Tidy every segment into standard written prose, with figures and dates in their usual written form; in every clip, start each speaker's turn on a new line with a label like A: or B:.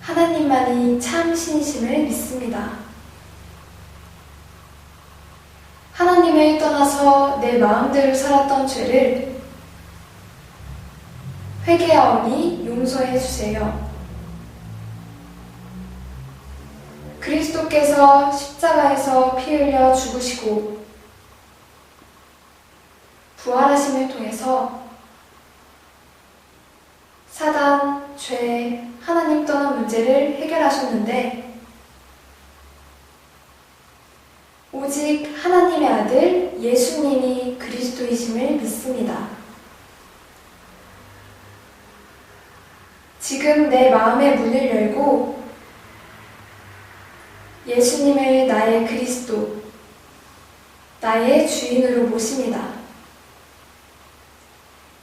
A: 하나님만이 참 신이심을 믿습니다. 하나님을 떠나서 내 마음대로 살았던 죄를 회개하오니 용서해 주세요. 그리스도께서 십자가에서 피 흘려 죽으시고 부활하심을 통해서 사단, 죄, 하나님 떠난 문제를 해결하셨는데 오직 하나님의 아들 예수님이 그리스도이심을 믿습니다. 지금 내 마음의 문을 열고 예수님을 나의 그리스도, 나의 주인으로 모십니다.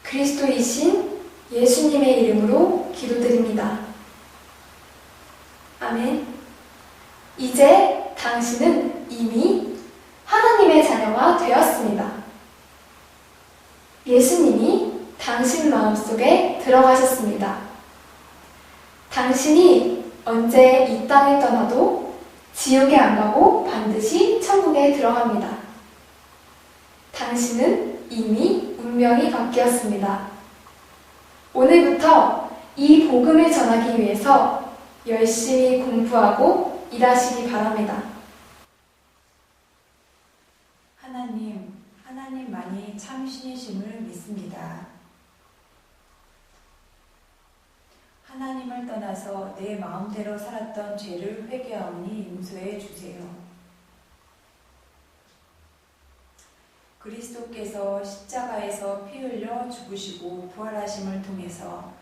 A: 그리스도이신 예수님의 이름으로 기도드립니다. 아멘. 이제 당신은 이미 하나님의 자녀가 되었습니다. 예수님이 당신 마음속에 들어가셨습니다. 당신이 언제 이 땅을 떠나도 지옥에 안 가고 반드시 천국에 들어갑니다. 당신은 이미 운명이 바뀌었습니다. 오늘부터 이 복음을 전하기 위해서 열심히 공부하고 일하시기 바랍니다.
B: 하나님만이 참 신이심을 믿습니다. 하나님을 떠나서 내 마음대로 살았던 죄를 회개하오니 용서해 주세요. 그리스도께서 십자가에서 피 흘려 죽으시고 부활하심을 통해서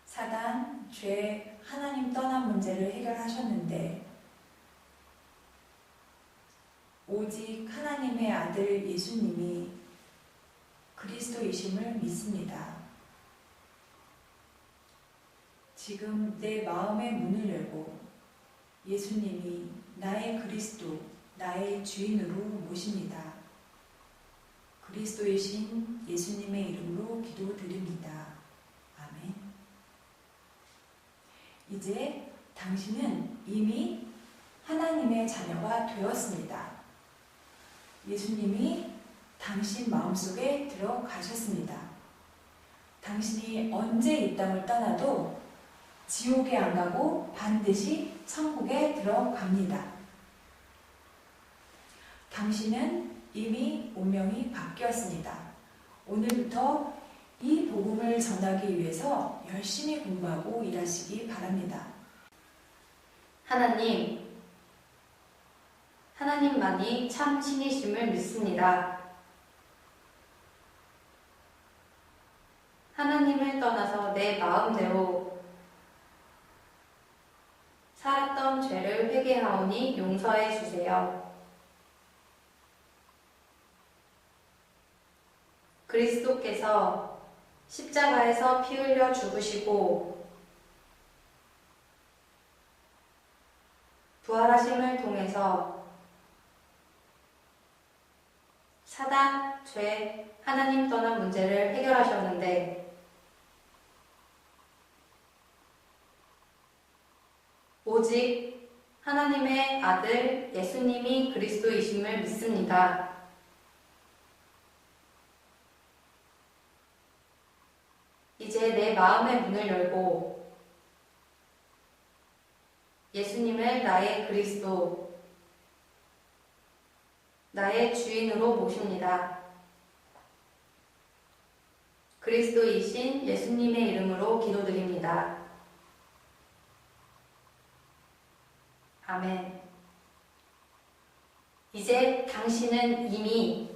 B: 사단, 죄, 하나님 떠난 문제를 해결하셨는데 오직 하나님의 아들 예수님이 그리스도이심을 믿습니다. 지금 내 마음의 문을 열고 예수님이 나의 그리스도, 나의 주인으로 모십니다. 그리스도이신 예수님의 이름으로 기도드립니다. 아멘. 이제 당신은 이미 하나님의 자녀가 되었습니다. 예수님이 당신 마음속에 들어가셨습니다. 당신이 언제 이 땅을 떠나도 지옥에 안 가고 반드시 천국에 들어갑니다. 당신은 이미 운명이 바뀌었습니다. 오늘부터 이 복음을 전하기 위해서 열심히 공부하고 일하시기 바랍니다.
C: 하나님만이 참 신이심을 믿습니다. 하나님을 떠나서 내 마음대로 살았던 죄를 회개하오니 용서해 주세요. 그리스도께서 십자가에서 피 흘려 죽으시고 부활하심을 통해서 사단, 죄, 하나님 떠난 문제를 해결하셨는데 오직 하나님의 아들 예수님이 그리스도이심을 믿습니다. 이제 내 마음의 문을 열고 예수님을 나의 그리스도, 나의 주인으로 모십니다. 그리스도이신 예수님의 이름으로 기도드립니다. 아멘. 이제 당신은 이미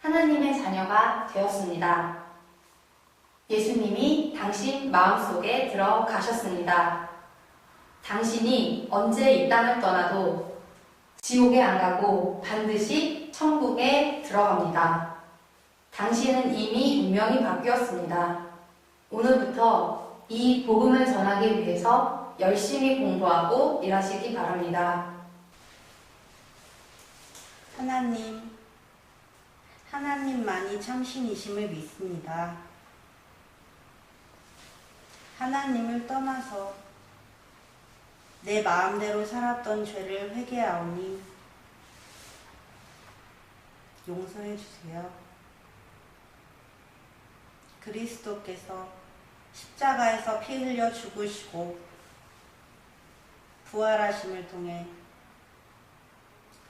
C: 하나님의 자녀가 되었습니다. 예수님이 당신 마음속에 들어가셨습니다. 당신이 언제 이 땅을 떠나도 지옥에 안 가고 반드시 천국에 들어갑니다. 당신은 이미 운명이 바뀌었습니다. 오늘부터 이 복음을 전하기 위해서 열심히 공부하고 일하시기 바랍니다.
D: 하나님만이 참 신이심을 믿습니다. 하나님을 떠나서 내 마음대로 살았던 죄를 회개하오니 용서해 주세요. 그리스도께서 십자가에서 피 흘려 죽으시고 부활하심을 통해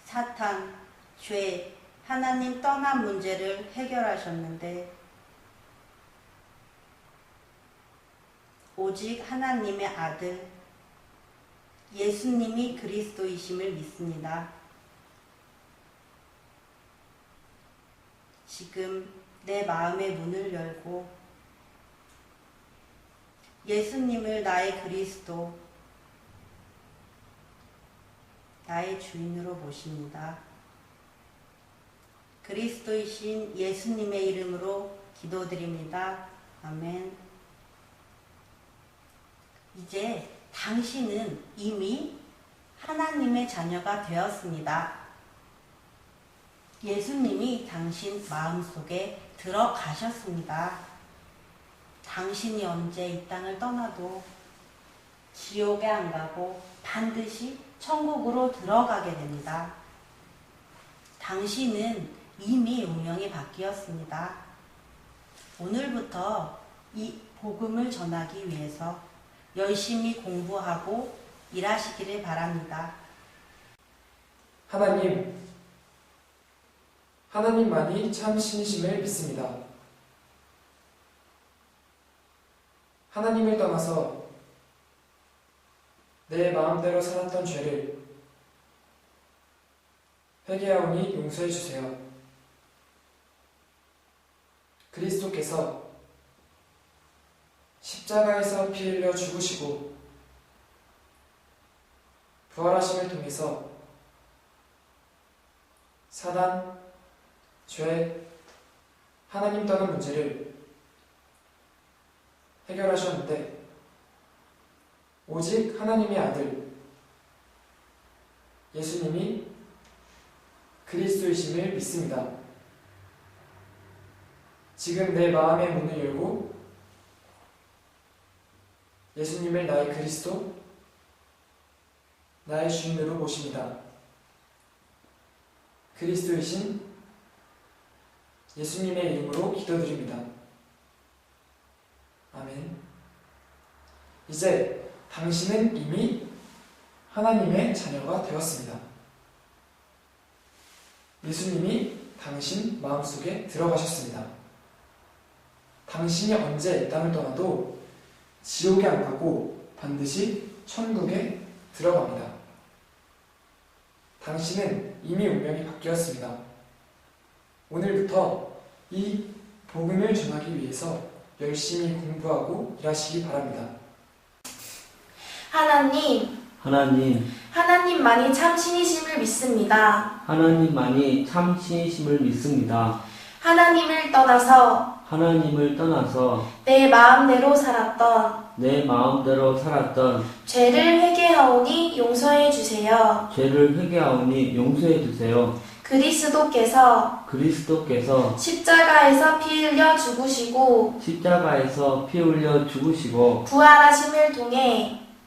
D: 사탄, 죄, 하나님 떠난 문제를 해결하셨는데 오직 하나님의 아들 예수님이 그리스도이심을 믿습니다. 지금 내 마음의 문을 열고 예수님을 나의 그리스도, 나의 주인으로 모십니다. 그리스도이신 예수님의 이름으로 기도드립니다. 아멘. 이제 당신은 이미 하나님의 자녀가 되었습니다. 예수님이 당신 마음속에 들어가셨습니다. 당신이 언제 이 땅을 떠나도 지옥에 안 가고 반드시 천국으로 들어가게 됩니다. 당신은 이미 운명이 바뀌었습니다. 오늘부터 이 복음을 전하기 위해서 열심히 공부하고 일하시기를 바랍니다.
E: 하나님만이 참 신이심을 믿습니다. 하나님을 떠나서 내 마음대로 살았던 죄를 회개하오니 용서해 주세요. 그리스도께서 십자가에서 피 흘려 죽으시고 부활하심을 통해서 사단, 죄, 하나님 떠난 문제를 해결하셨는데 오직 하나님의 아들 예수님이 그리스도이심을 믿습니다. 지금 내 마음의 문을 열고 예수님을 나의 그리스도, 나의 주인으로 모십니다. 그리스도이신 예수님의 이름으로 기도드립니다. 아멘. 이제 당신은 이미 하나님의 자녀가 되었습니다. 예수님이 당신 마음속에 들어가셨습니다. 당신이 언제 이 땅을 떠나도 지옥에 안 가고 반드시 천국에 들어갑니다. 당신은 이미 운명이 바뀌었습니다. 오늘부터 이 복음을 전하기 위해서 열심히 공부하고 일하시기 바랍니다.
F: 하나님만이 참 신이심을 믿습니다.
G: 하나님만이 참 신이심을 믿습니다.
F: 하나님을 떠나서 내 마음대로 살았던 죄를 회개하오니 용서해 주세요. 그리스도께서 십자가에서 피 흘려 죽으시고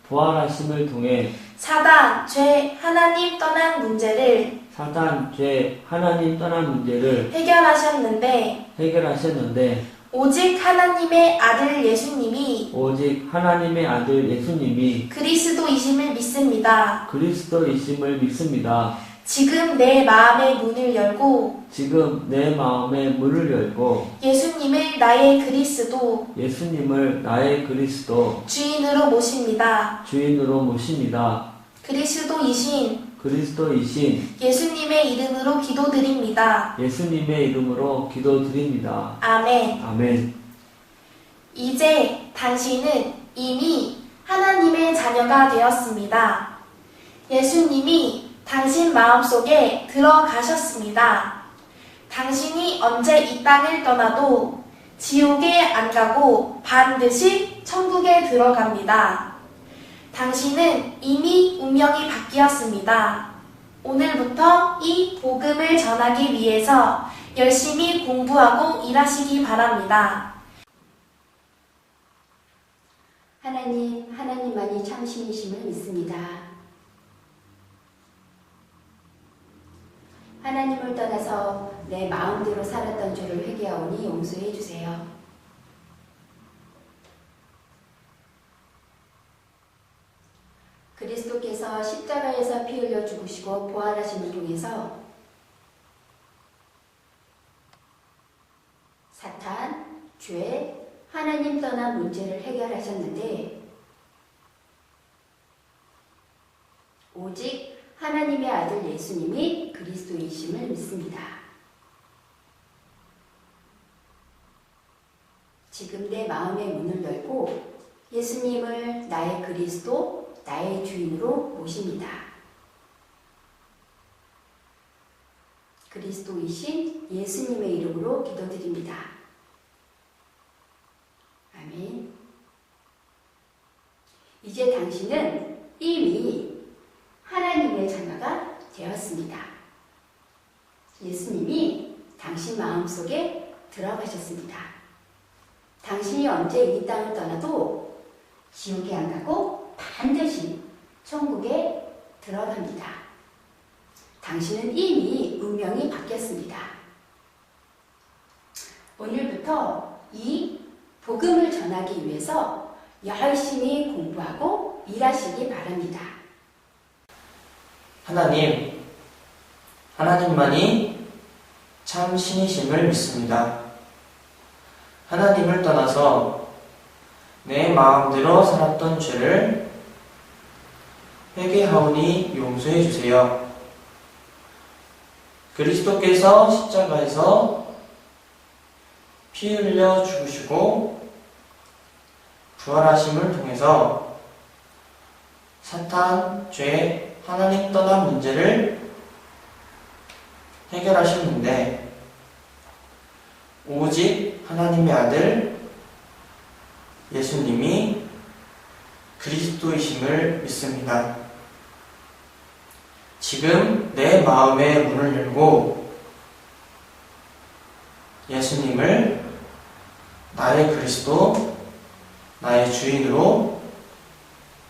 F: 부활하심을 통해 사단, 죄, 하나님 떠난 문제를 해결하셨는데 오직 하나님의 아들 예수님이 그리스도이심을 믿습니다. 지금 내 마음의 문을 열고 예수님을 나의 그리스도 주인으로 모십니다. 그리스도이신 예수님의 이름으로 기도드립니다. 아멘. 이제 당신은 이미 하나님의 자녀가 되었습니다. 예수님이 당신 마음속에 들어가셨습니다. 당신이 언제 이 땅을 떠나도 지옥에 안 가고 반드시 천국에 들어갑니다. 당신은 이미 운명이 바뀌었습니다. 오늘부터 이 복음을 전하기 위해서 열심히 공부하고 일하시기 바랍니다.
H: 하나님만이 참신이심을 믿습니다. 하나님을 떠나서 내 마음대로 살았던 죄를 회개하오니 용서해 주세요. 그리스도께서 십자가에서 피 흘려 죽으시고 부활하심을 통해서 사탄, 죄, 하나님 떠난 문제를 해결하셨는데 오직 하나님의 아들 예수님이 그리스도이심을 믿습니다. 지금 내 마음의 문을 열고 예수님을 나의 그리스도, 나의 주인으로 모십니다. 그리스도이신 예수님의 이름으로 기도드립니다. 아멘. 이제 당신은 이미 하나님의 자녀가 되었습니다. 예수님이 당신 마음속에 들어가셨습니다. 당신이 언제 이 땅을 떠나도 지옥에 안 가고 반드시 천국에 들어갑니다. 당신은 이미 운명이 바뀌었습니다. 오늘부터 이 복음을 전하기 위해서 열심히 공부하고 일하시기 바랍니다.
I: 하나님만이 참 신이심을 믿습니다. 하나님을 떠나서 내 마음대로 살았던 죄를 회개하오니 용서해 주세요. 그리스도께서 십자가에서 피 흘려 죽으시고 부활하심을 통해서 사탄, 죄, 하나님 떠난 문제를 해결하셨는데 오직 하나님의 아들 예수님이 그리스도이심을 믿습니다. 지금 내 마음의 문을 열고 예수님을 나의 그리스도, 나의 주인으로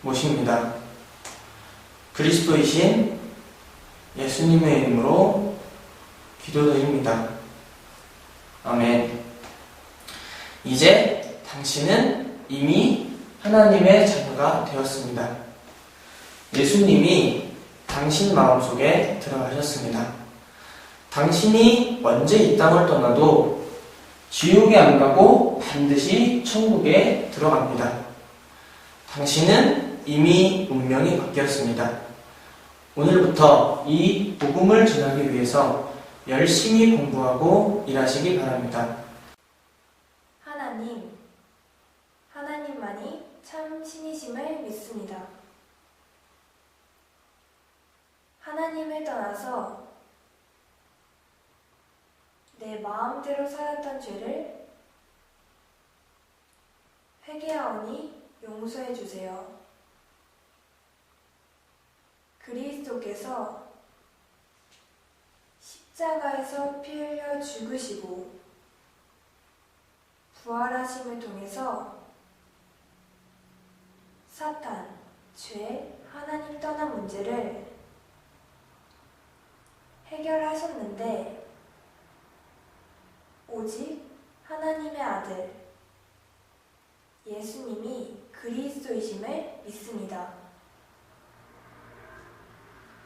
I: 모십니다. 그리스도이신 예수님의 이름으로 기도드립니다. 아멘. 이제 당신은 이미 하나님의 자녀가 되었습니다. 예수님이 당신 마음속에 들어가셨습니다. 당신이 언제 이 땅을 떠나도 지옥에 안 가고 반드시 천국에 들어갑니다. 당신은 이미 운명이 바뀌었습니다. 오늘부터 이 복음을 전하기 위해서 열심히 공부하고 일하시기 바랍니다.
F: 하나님만이 참 신이심을 믿습니다. 하나님을 떠나서 내 마음대로 살았던 죄를 회개하오니 용서해 주세요. 그리스도께서 십자가에서 피 흘려 죽으시고 부활하심을 통해서 사탄, 죄, 하나님 떠난 문제를 해결하셨는데 오직 하나님의 아들 예수님이 그리스도이심을 믿습니다.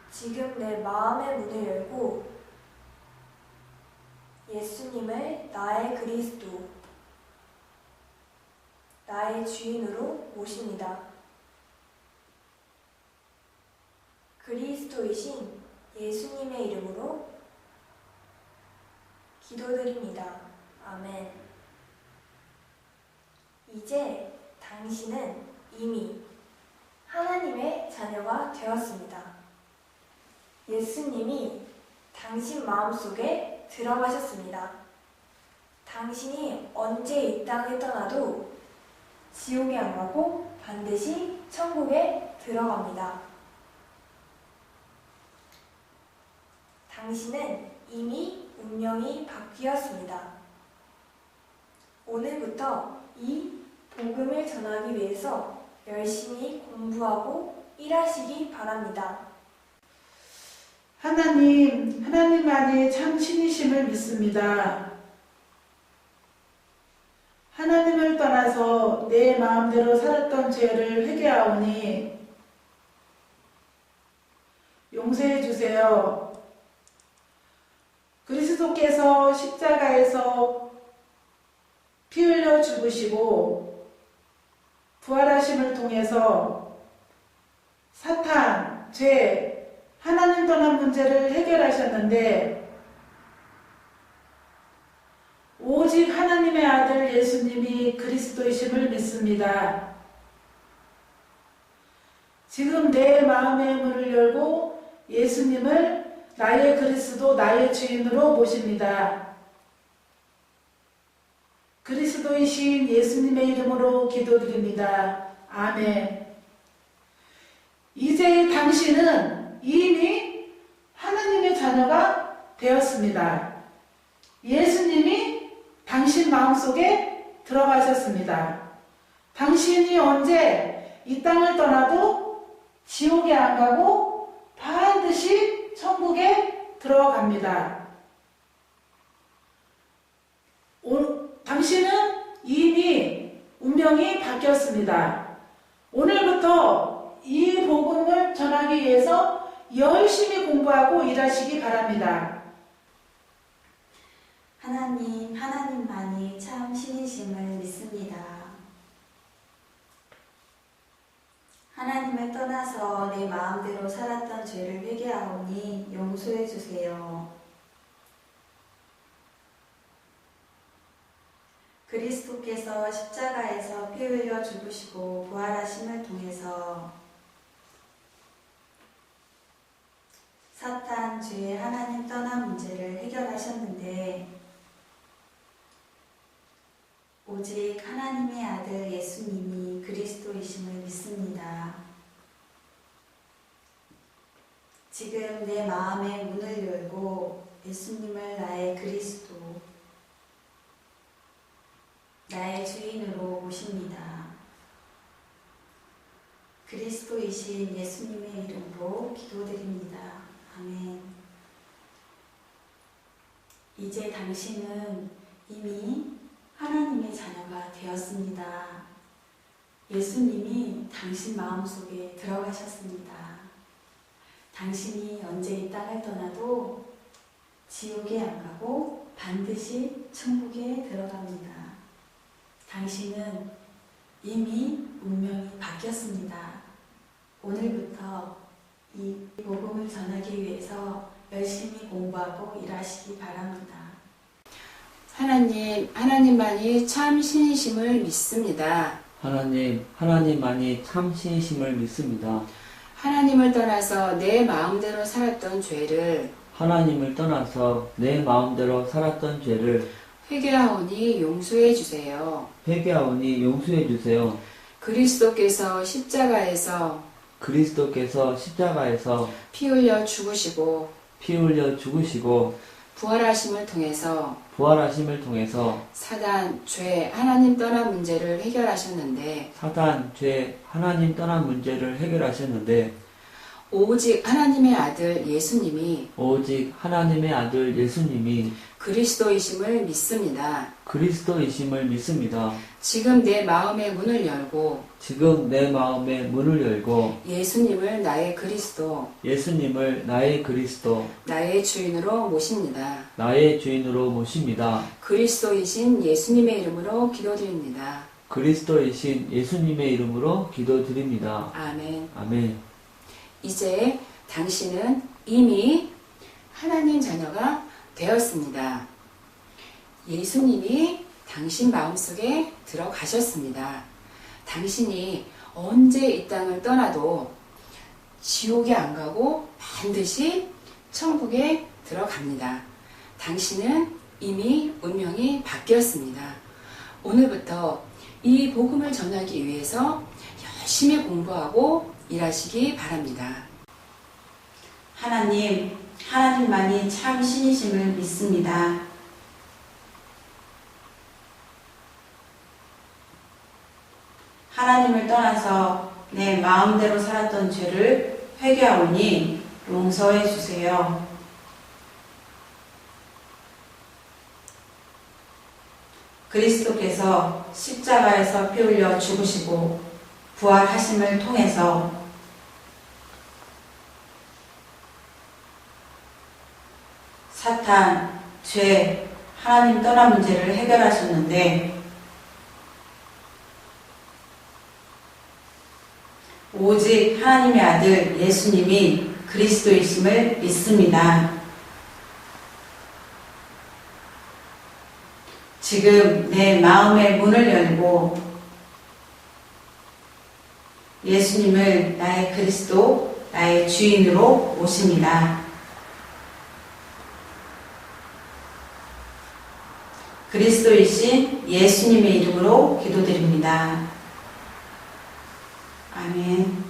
F: 지금 내 마음의 문을 열고 예수님을 나의 그리스도, 나의 주인으로 모십니다. 그리스도이신 예수님의 이름으로 기도드립니다. 아멘. 이제 당신은 이미 하나님의 자녀가 되었습니다. 예수님이 당신 마음속에 들어가셨습니다. 당신이 언제 이 땅을 떠나도 지옥에 안 가고 반드시 천국에 들어갑니다. 당신은 이미 운명이 바뀌었습니다. 오늘부터 이 복음을 전하기 위해서 열심히 공부하고 일하시기 바랍니다.
J: 하나님만이 참 신이심을 믿습니다. 하나님을 떠나서 내 마음대로 살았던 죄를 회개하오니 용서해 주세요. 그리스도께서 십자가에서 피 흘려 죽으시고 부활하심을 통해서 사탄, 죄, 하나님 떠난 문제를 해결하셨는데 오직 하나님의 아들 예수님이 그리스도이심을 믿습니다. 지금 내 마음의 문을 열고 예수님을 나의 그리스도, 나의 주인으로 모십니다. 그리스도이신 예수님의 이름으로 기도드립니다. 아멘. 이제 당신은 이미 하나님의 자녀가 되었습니다. 예수님이 당신 마음속에 들어가셨습니다. 당신이 언제 이 땅을 떠나도 지옥에 안 가고 반드시 천국에 들어갑니다. 당신은 이미 운명이 바뀌었습니다. 오늘부터 이 복음을 전하기 위해서 열심히 공부하고 일하시기 바랍니다.
K: 하나님만이 참 신이심을 믿습니다. 하나님을 떠나서 내 마음대로 살았던 죄를 회개하오니 용서해 주세요. 그리스도께서 십자가에서 피 흘려 죽으시고 부활하심을 통해서 사탄, 죄, 하나님 떠난 문제를 해결하셨는데 오직 하나님의 아들 예수님이 그리스도이심을 믿습니다. 지금 내 마음의 문을 열고 예수님을 나의 그리스도, 나의 주인으로 모십니다. 그리스도이신 예수님의 이름으로 기도드립니다. 아멘. 이제 당신은 이미 하나님의 자녀가 되었습니다. 예수님이 당신 마음속에 들어가셨습니다. 당신이 언제 이 땅을 떠나도 지옥에 안 가고 반드시 천국에 들어갑니다. 당신은 이미 운명이 바뀌었습니다. 오늘부터 이 복음을 전하기 위해서 열심히 공부하고 일하시기 바랍니다.
B: 하나님만이 참 신이심을 믿습니다.
G: 하나님만이 참 신이심을 믿습니다.
B: 하나님을 떠나서 내 마음대로 살았던 죄를 회개하오니 용서해 주세요. 그리스도께서 십자가에서 피 흘려 죽으시고 부활하심을 통해서 사단, 죄, 하나님 떠난 문제를 해결하셨는데 오직 하나님의 아들 예수님이 그리스도이심을 믿습니다. 지금 내 마음의 문을 열고 예수님을 나의 그리스도, 나의 주인으로 모십니다. 그리스도이신 예수님의 이름으로 기도드립니다. 아멘.
G: 아멘.
B: 이제 당신은 이미 하나님 자녀가 되었습니다. 예수님이 당신 마음속에 들어가셨습니다. 당신이 언제 이 땅을 떠나도 지옥에 안 가고 반드시 천국에 들어갑니다. 당신은 이미 운명이 바뀌었습니다. 오늘부터 이 복음을 전하기 위해서 열심히 공부하고 일하시기 바랍니다.
K: 하나님만이 참 신이심을 믿습니다. 하나님을 떠나서 내 마음대로 살았던 죄를 회개하오니 용서해 주세요. 그리스도께서 십자가에서 피 흘려 죽으시고 부활하심을 통해서 사탄, 죄, 하나님 떠난 문제를 해결하셨는데 오직 하나님의 아들 예수님이 그리스도이심을 믿습니다. 지금 내 마음의 문을 열고 예수님을 나의 그리스도, 나의 주인으로 모십니다. 그리스도이신 예수님의 이름으로 기도드립니다. 아멘.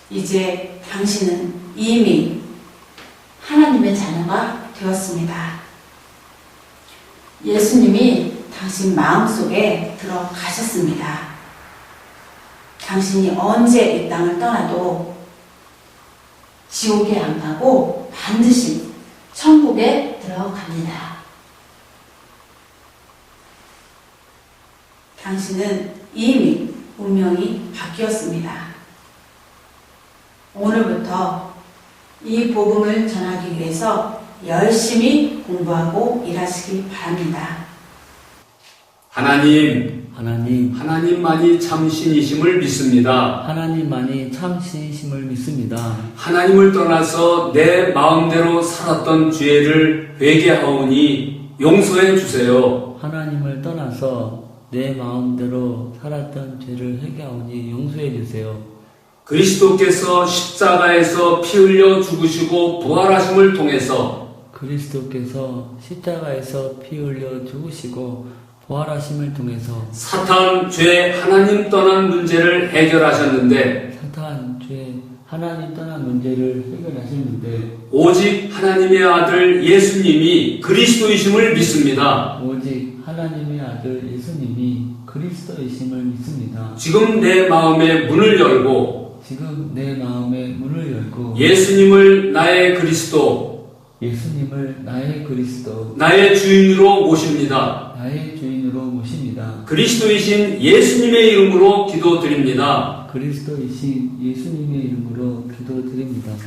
K: 이제 당신은 이미 하나님의 자녀가 되었습니다. 예수님이 당신 마음속에 들어가셨습니다. 당신이 언제 이 땅을 떠나도 지옥에 안 가고 반드시 천국에 들어갑니다. 당신은 이미 운명이 바뀌었습니다. 오늘부터 이 복음을 전하기 위해서 열심히 공부하고 일하시기 바랍니다.
L: 하나님만이 참 신이심을 믿습니다.
G: 하나님만이 참 신이심을 믿습니다.
L: 하나님을 떠나서 내 마음대로 살았던 죄를 회개하오니 용서해 주세요.
G: 하나님을 떠나서 내 마음대로 살았던 죄를 회개하오니 용서해 주세요.
L: 그리스도께서 십자가에서 피 흘려 죽으시고 부활하심을 통해서
G: 그리스도께서 십자가에서 피 흘려 죽으시고 부활하심을 통해서
L: 사탄, 죄, 하나님 떠난 문제를 해결하셨는데
G: 사탄, 죄, 하나님 떠난 문제를 해결하셨는데
L: 오직 하나님의 아들 예수님이 그리스도이심을 믿습니다.
G: 오직 하나님의 아들 예수님이 그리스도이심을 믿습니다.
L: 지금 내 마음의 문을 열고 예수님을 나의 그리스도 나의 주인으로 모십니다. 그리스도이신 예수님의 이름으로 기도드립니다.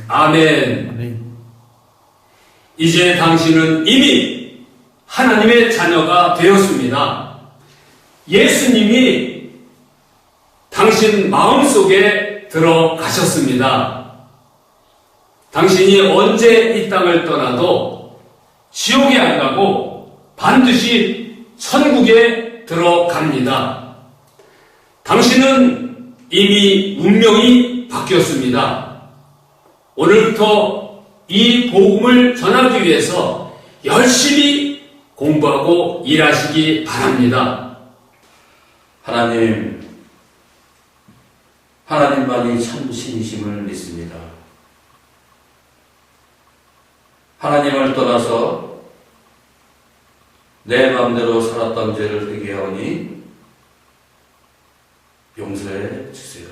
L: 아멘. 이제 당신은 이미 하나님의 자녀가 되었습니다. 예수님이 당신 마음속에 들어가셨습니다. 당신이 언제 이 땅을 떠나도 지옥에 안 가고 반드시 천국에 들어갑니다. 당신은 이미 운명이 바뀌었습니다. 오늘부터 이 복음을 전하기 위해서 열심히 공부하고 일하시기 바랍니다.
M: 하나님만이 참 신이심을 믿습니다. 하나님을 떠나서 내 마음대로 살았던 죄를 회개하오니 용서해 주세요.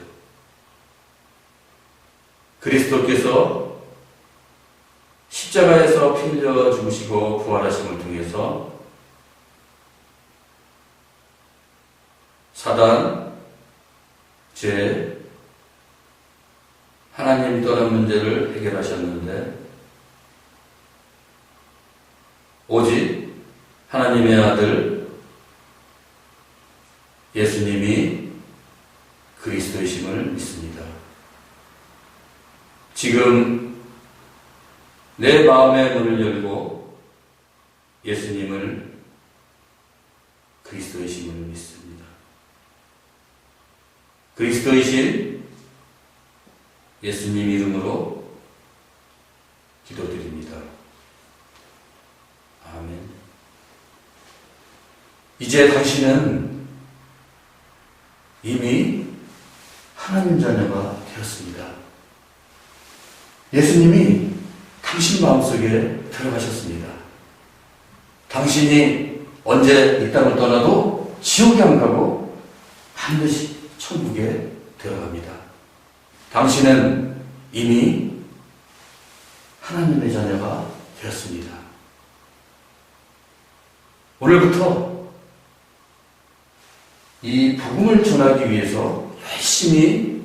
M: 그리스도께서 십자가에서 피 흘려 죽으시고 부활하심을 통해서 사단, 죄, 하나님 떠난 문제를 해결하셨는데 오직 하나님의 아들 예수님이 그리스도이심을 믿습니다. 지금 내 마음의 문을 열고 예수님을 그리스도이심을 믿습니다. 그리스도이신 예수님 이름으로 기도드립니다. 아멘. 이제 당신은 이미 하나님 자녀가 되었습니다. 예수님이 당신 마음속에 들어가셨습니다. 당신이 언제 이 땅을 떠나도 지옥에 안 가고 반드시 천국에 들어갑니다. 당신은 이미 하나님의 자녀가 되었습니다. 오늘부터 이 복음을 전하기 위해서 열심히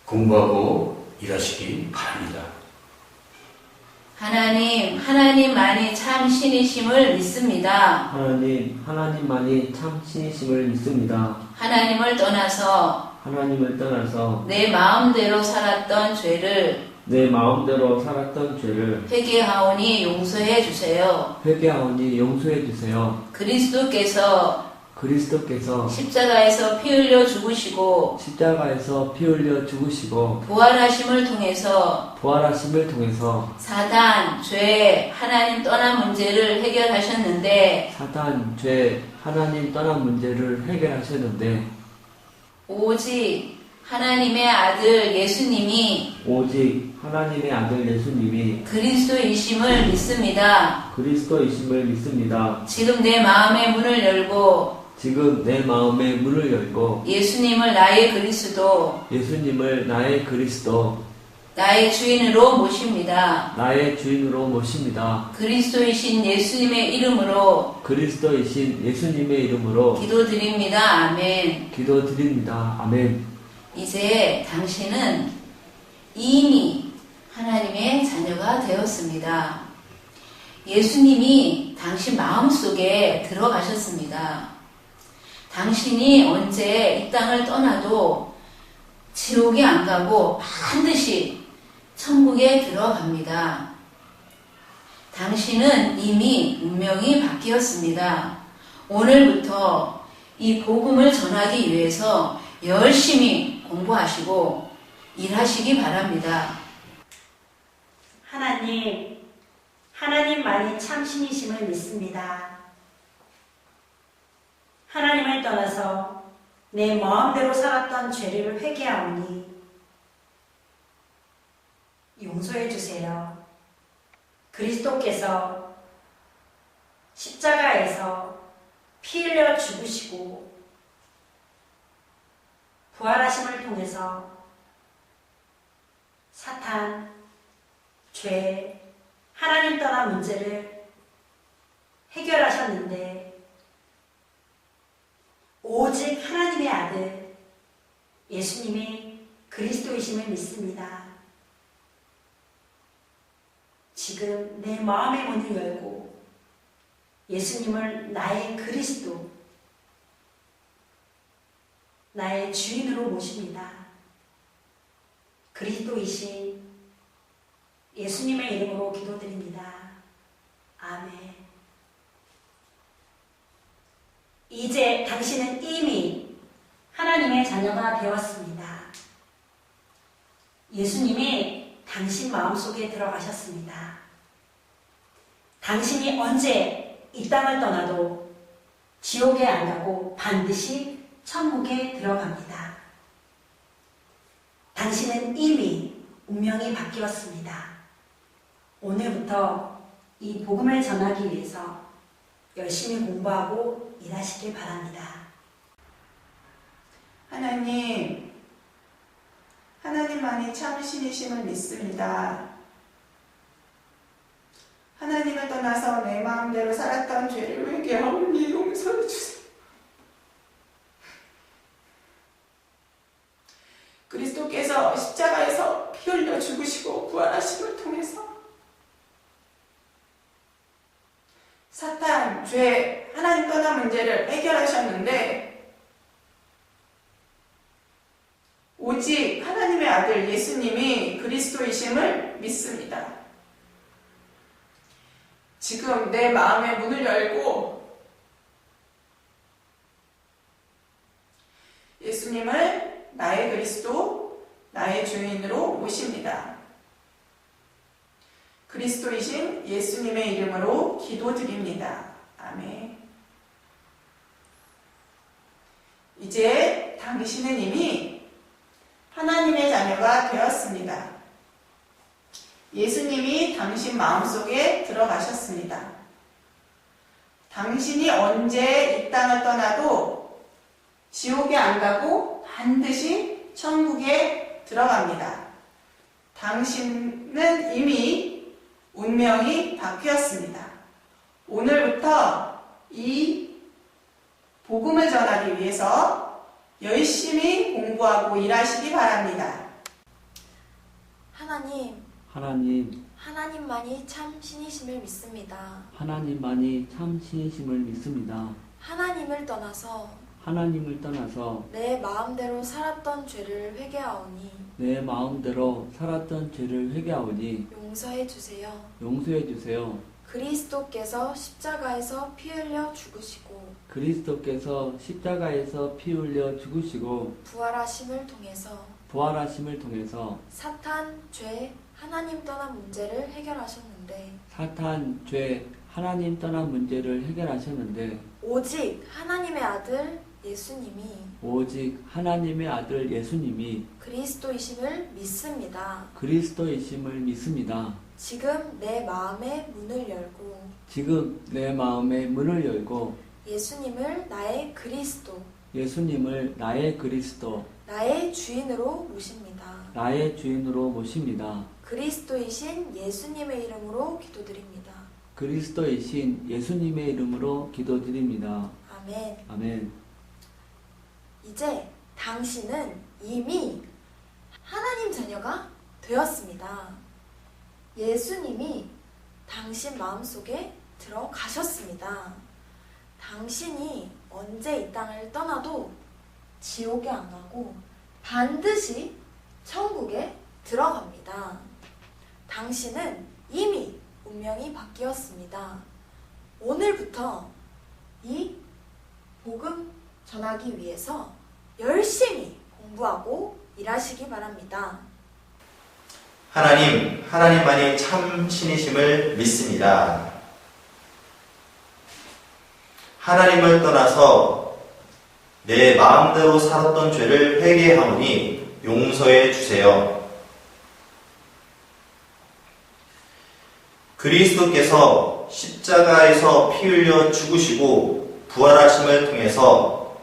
M: 공부하고 일하시기 바랍니다.
N: 하나님만이 참 신이심을 믿습니다.
G: 하나님만이 참 신이심을 믿습니다.
N: 하나님을 떠나서 내 마음대로 살았던 죄를 회개하오니 용서해 주세요. 그리스도께서 십자가에서 피 흘려 죽으시고 부활하심을 통해서 사단, 죄, 하나님 떠난 문제를 해결하셨는데 오직 하나님의 아들 예수님이 그리스도이심을 믿습니다. 지금 내 마음의 문을 열고 예수님을 나의 그리스도 나의 주인으로 모십니다. 그리스도이신 예수님의 이름으로 기도드립니다. 아멘. 이제 당신은 이미 하나님의 자녀가 되었습니다. 예수님이 당신 마음속에 들어가셨습니다. 당신이 언제 이 땅을 떠나도 지옥에 안 가고 반드시 천국에 들어갑니다. 당신은 이미 운명이 바뀌었습니다. 오늘부터 이 복음을 전하기 위해서 열심히 공부하시고 일하시기 바랍니다.
O: 하나님만이 참 신이심을 믿습니다. 하나님을 떠나서 내 마음대로 살았던 죄를 회개하오니 용서해 주세요. 그리스도께서 십자가에서 피 흘려 죽으시고 부활하심을 통해서 사탄, 죄, 하나님 떠난 문제를 해결하셨는데 오직 하나님의 아들 예수님이 그리스도이심을 믿습니다. 지금 내 마음의 문을 열고 예수님을 나의 그리스도, 나의 주인으로 모십니다. 그리스도이신 예수님의 이름으로 기도드립니다. 아멘. 이제 당신은 이미 하나님의 자녀가 되었습니다. 예수님이 당신 마음속에 들어가셨습니다. 당신이 언제 이 땅을 떠나도 지옥에 안 가고 반드시 천국에 들어갑니다. 당신은 이미 운명이 바뀌었습니다. 오늘부터 이 복음을 전하기 위해서 열심히 공부하고 일하시길 바랍니다.
J: 하나님만이 참 신이심을 믿습니다. 하나님을 떠나서 내 마음대로 살았던 죄를 회개하오니 용서해 주세요. 그리스도께서 십자가에서 피 흘려 죽으시고 부활하심을 통해서 사탄, 죄, 하나님 떠난 문제를 해결하셨는데 오직 하나님의 아들 예수님이 그리스도이심을 믿습니다. 지금 내 마음의 문을 열고 예수님을 나의 그리스도, 나의 주인으로 모십니다. 그리스도이신 예수님의 이름으로 기도드립니다. 아멘. 이제 당신은 이미 하나님의 자녀가 되었습니다. 예수님이 당신 마음속에 들어가셨습니다. 당신이 언제 이 땅을 떠나도 지옥에 안 가고 반드시 천국에 들어갑니다. 당신은 이미 운명이 바뀌었습니다. 오늘부터 이 복음을 전하기 위해서 열심히 공부하고 일하시기 바랍니다.
F: 하나님만이 참 신이심을 믿습니다.
G: 하나님만이 참 신이심을 믿습니다.
F: 하나님을 떠나서
G: 내
F: 마음대로 살았던 죄를 회개하오니 용서해 주세요. 그리스도께서 십자가에서 피 흘려 죽으시고
G: 부활하심을 통해서
F: 사탄, 죄, 하나님 떠난 문제를 해결하셨는데 오직 하나님의 아들 예수님이 그리스도이심을 믿습니다. 지금 내 마음의 문을 열고 예수님을 나의 그리스도, 나의 주인으로 모십니다. 그리스도이신 예수님의 이름으로 기도드립니다. 아멘. 이제 당신은 이미 하나님 자녀가 되었습니다. 예수님이 당신 마음속에 들어가셨습니다. 당신이 언제 이 땅을 떠나도 지옥에 안 가고 반드시 천국에 들어갑니다. 당신은 이미 운명이 바뀌었습니다. 오늘부터 이 복음 전하기 위해서 열심히 공부하고 일하시기 바랍니다.
P: 하나님만이 참 신이심을 믿습니다. 하나님을 떠나서 내 마음대로 살았던 죄를 회개하오니 용서해 주세요. 그리스도께서 십자가에서 피 흘려 죽으시고 부활하심을 통해서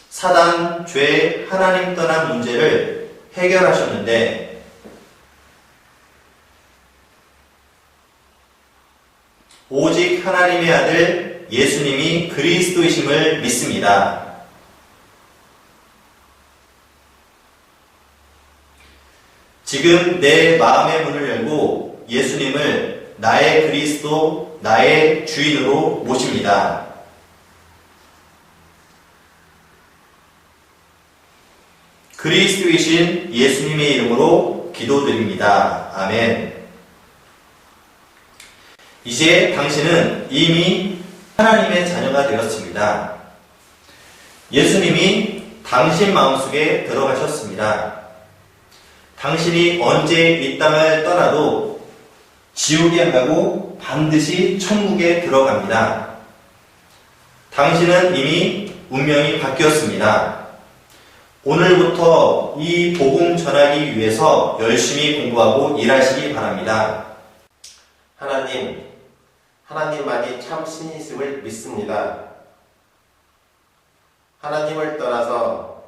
P: 사단, 죄, 하나님 떠난 문제를 해결하셨는데 오직 하나님의 아들 예수님이 그리스도이심을 믿습니다. 지금 내 마음의 문을 열고 예수님을 나의 그리스도, 나의 주인으로 모십니다. 그리스도이신 예수님의 이름으로 기도드립니다. 아멘. 이제 당신은 이미 하나님의 자녀가 되었습니다. 예수님이 당신 마음속에 들어가셨습니다. 당신이 언제 이 땅을 떠나도 지옥에 안 가고 반드시 천국에 들어갑니다. 당신은 이미 운명이 바뀌었습니다. 오늘부터 이 복음 전하기 위해서 열심히 공부하고 일하시기 바랍니다.
Q: 하나님만이 참 신이심을 믿습니다. 하나님을 떠나서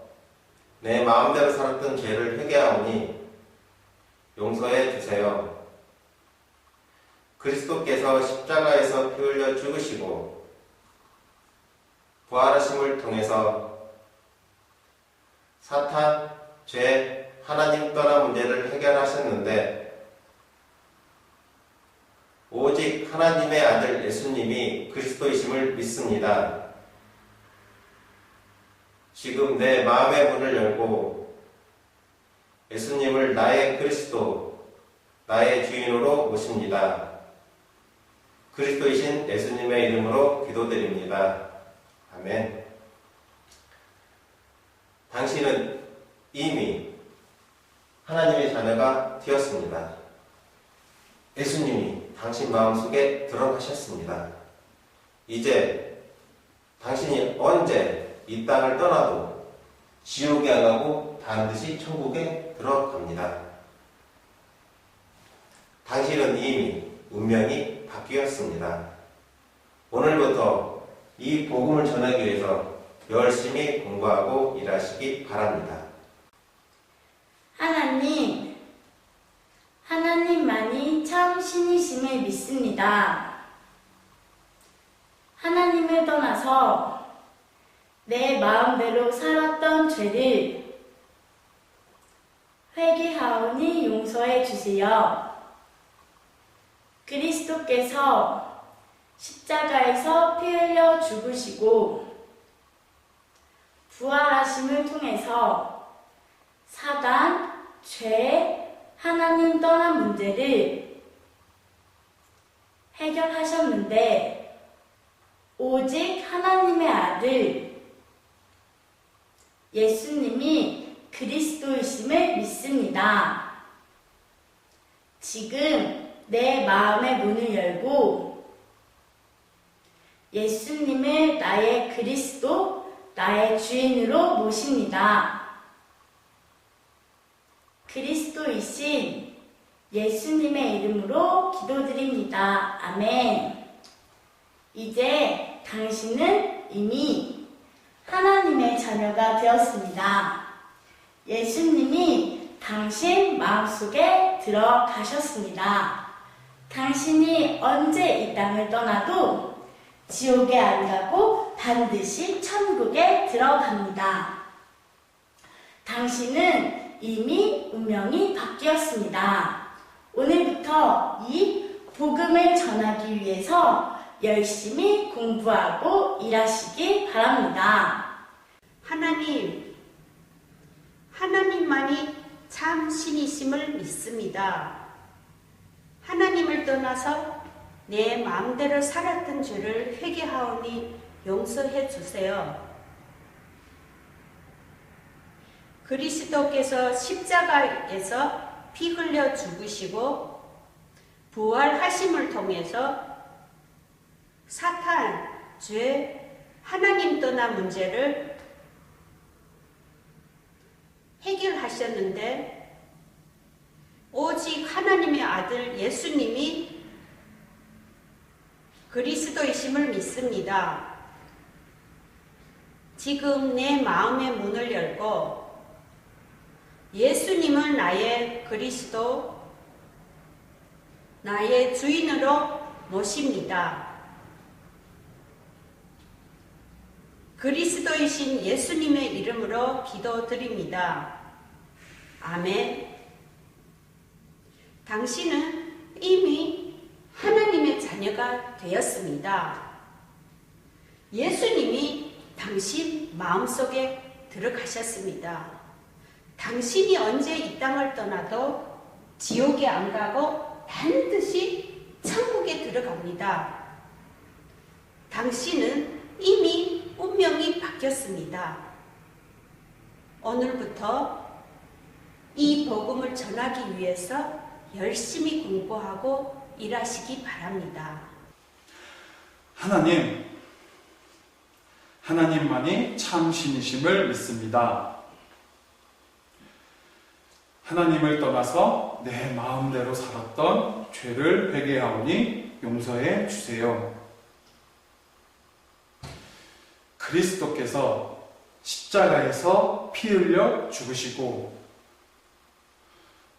Q: 내 마음대로 살았던 죄를 회개하오니 용서해 주세요. 그리스도께서 십자가에서 피 흘려 죽으시고 부활하심을 통해서 사탄, 죄, 하나님 떠난 문제를 해결하셨는데 오직 하나님의 아들 예수님이 그리스도이심을 믿습니다. 지금 내 마음의 문을 열고 예수님을 나의 그리스도, 나의 주인으로 모십니다. 그리스도이신 예수님의 이름으로 기도드립니다. 아멘. 당신은 이미 하나님의 자녀가 되었습니다. 예수님이 당신 마음속에 들어가셨습니다. 이제 당신이 언제 이 땅을 떠나도 지옥에 안 가고 반드시 천국에 들어갑니다. 당신은 이미 운명이 바뀌었습니다. 오늘부터 이 복음을 전하기 위해서 열심히 공부하고 일하시기 바랍니다.
F: 하나님만이 참 신이심을 믿습니다. 하나님을 떠나서 내 마음대로 살았던 죄를 회개하오니 용서해 주세요. 그리스도께서 십자가에서 피 흘려 죽으시고 부활하심을 통해서 사단, 죄, 하나님 떠난 문제를 해결하셨는데 오직 하나님의 아들 예수님이 그리스도이심을 믿습니다. 지금 내 마음의 문을 열고 예수님을 나의 그리스도, 나의 주인으로 모십니다. 그리스도이신 예수님의 이름으로 기도드립니다. 아멘. 이제 당신은 이미 하나님의 자녀가 되었습니다. 예수님이 당신 마음속에 들어가셨습니다. 당신이 언제 이 땅을 떠나도 지옥에 안 가고 반드시 천국에 들어갑니다. 당신은 이미 운명이 바뀌었습니다. 오늘부터 이 복음을 전하기 위해서 열심히 공부하고 일하시기 바랍니다.
R: 하나님만이 참 신이심을 믿습니다. 하나님을 떠나서 내 마음대로 살았던 죄를 회개하오니 용서해 주세요. 그리스도께서 십자가에서 피 흘려 죽으시고 부활하심을 통해서 사탄, 죄, 하나님 떠난 문제를 해결하셨는데 오직 하나님의 아들 예수님이 그리스도이심을 믿습니다. 지금 내 마음의 문을 열고 예수님을 나의 그리스도, 나의 주인으로 모십니다. 그리스도이신 예수님의 이름으로 기도드립니다. 아멘. 당신은 이미 하나님의 자녀가 되었습니다. 예수님이 당신 마음속에 들어가셨습니다. 당신이 언제 이 땅을 떠나도 지옥에 안 가고 반드시 천국에 들어갑니다. 당신은 이미 운명이 바뀌었습니다. 오늘부터 이 복음을 전하기 위해서 열심히 공부하고 일하시기 바랍니다.
S: 하나님만이 참 신이심을 믿습니다. 하나님을 떠나서 내 마음대로 살았던 죄를 회개하오니 용서해 주세요. 그리스도께서 십자가에서 피 흘려 죽으시고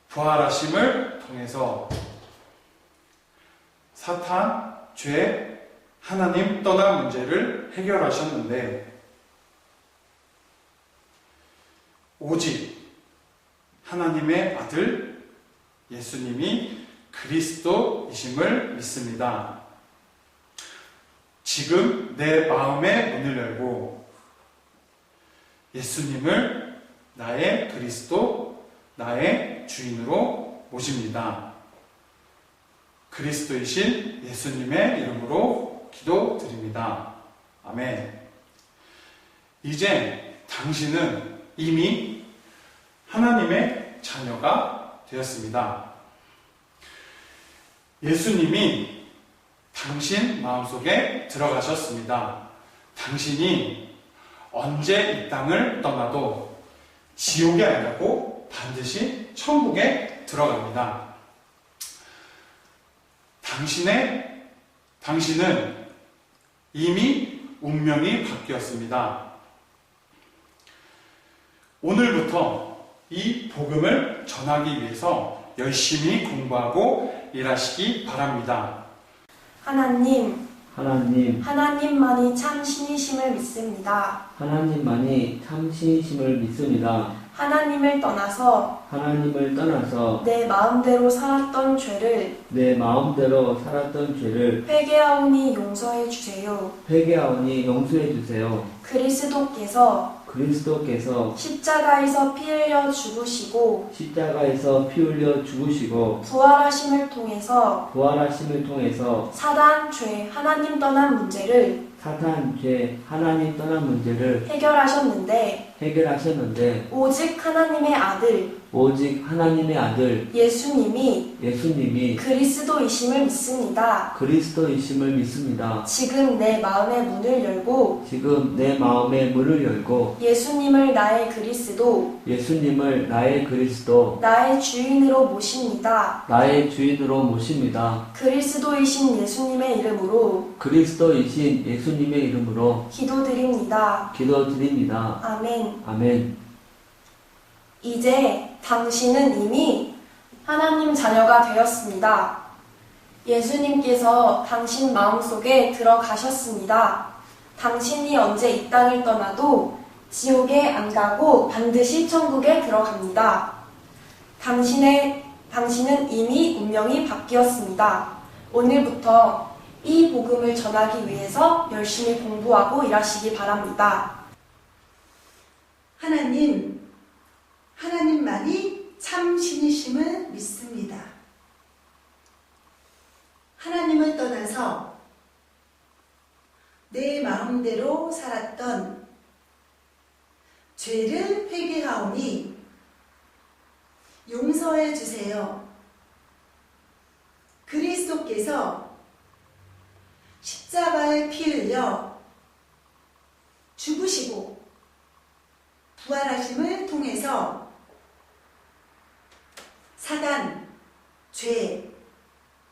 S: 부활하심을 통해서 사탄, 죄, 하나님 떠난 문제를 해결하셨는데 오직 하나님의 아들 예수님이 그리스도이심을 믿습니다. 지금 내 마음의 문을 열고 예수님을 나의 그리스도, 나의 주인으로 모십니다. 그리스도이신 예수님의 이름으로 기도드립니다. 아멘. 이제 당신은 이미 하나님의 자녀가 되었습니다. 예수님이 당신 마음속에 들어가셨습니다. 당신이 언제 이 땅을 떠나도 지옥에 안 가고 반드시 천국에 들어갑니다. 당신은 이미 운명이 바뀌었습니다. 오늘부터 이 복음을 전하기 위해서 열심히 공부하고 일하시기 바랍니다.
G: 하나님,
F: 하나님만이 참 신이심을 믿습니다.
G: 하나님만이 참 신이심을 믿습니다.
F: 하나님을 떠나서
G: 내
F: 마음대로 살았던 죄를 회개하오니 용서해 주세요.
G: 용서해 주세요.
F: 그리스도께서 십자가에서 피 흘려 죽으시고 부활하심을 통해서 사단, 죄, 하나님 떠난 문제를 해결하셨는데 오직 하나님의 아들 예수님이 그리스도이심을 믿습니다. 지금 내 마음의 문을 열고 예수님을 나의 그리스도 나의 주인으로 모십니다. 그리스도이신 예수님의 이름으로 기도드립니다. 아멘. 이제 당신은 이미 하나님 자녀가 되었습니다. 예수님께서 당신 마음속에 들어가셨습니다. 당신이 언제 이 땅을 떠나도 지옥에 안 가고 반드시 천국에 들어갑니다. 당신은 이미 운명이 바뀌었습니다. 오늘부터 이 복음을 전하기 위해서 열심히 공부하고 일하시기 바랍니다.
T: 하나님만이 참 신이심을 믿습니다. 하나님을 떠나서 내 마음대로 살았던 죄를 회개하오니 용서해 주세요. 그리스도께서 십자가에 피 흘려 죽으시고 부활하심을 통해서 사단, 죄,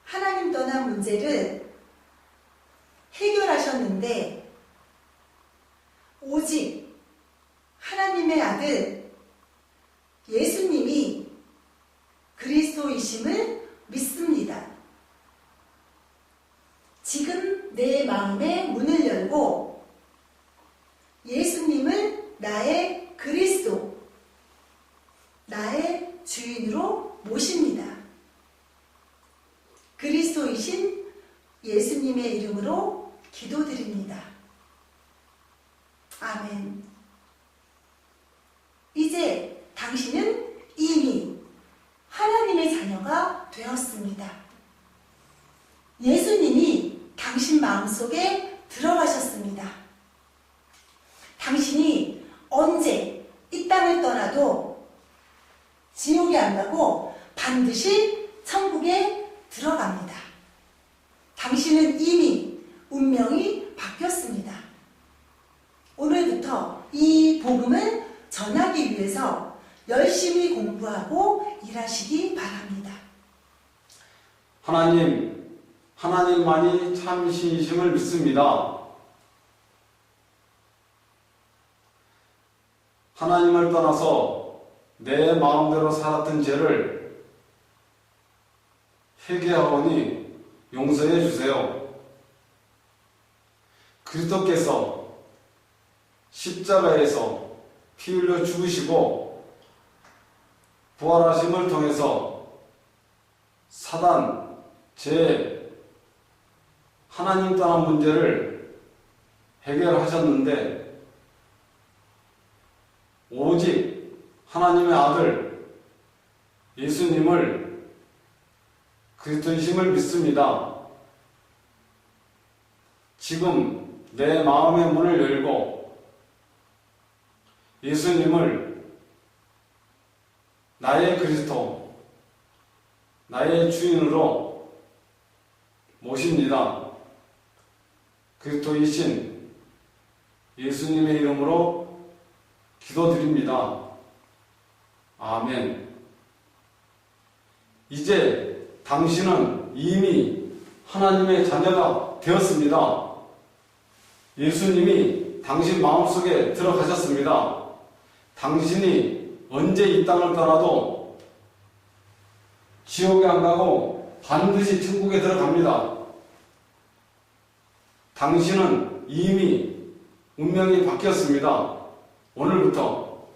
T: 하나님 떠난 문제를 해결하셨는데 오직 하나님의 아들 예수님이 그리스도이심을 믿습니다. 지금 내 마음의 문을 열고 예수님을 나의 그리스도, 나의 주인으로 모십니다. 그리스도이신 예수님의 이름으로 기도드립니다. 아멘. 이제 당신은 이미 하나님의 자녀가 되었습니다. 예수님이 당신 마음속에 들어가셨습니다. 당신이 언제 이 땅을 떠나도 지옥에 안 가고 반드시 천국에 들어갑니다. 당신은 이미 운명이 바뀌었습니다. 오늘부터 이 복음을 전하기 위해서 열심히 공부하고 일하시기 바랍니다.
U: 하나님만이 참 신이심을 믿습니다. 하나님을 떠나서 내 마음대로 살았던 죄를 회개하오니 용서해 주세요. 그리스도께서 십자가에서 피 흘려 죽으시고 부활하심을 통해서 사단, 죄, 하나님 떠난 문제를 해결하셨는데 오직 하나님의 아들 예수님을 그리스도이심을 믿습니다. 지금 내 마음의 문을 열고 예수님을 나의 그리스도, 나의 주인으로 모십니다. 그리스도이신 예수님의 이름으로 기도드립니다. 아멘. 이제 당신은 이미 하나님의 자녀가 되었습니다. 예수님이 당신 마음속에 들어가셨습니다. 당신이 언제 이 땅을 떠나도 지옥에 안 가고 반드시 천국에 들어갑니다. 당신은 이미 운명이 바뀌었습니다. 오늘부터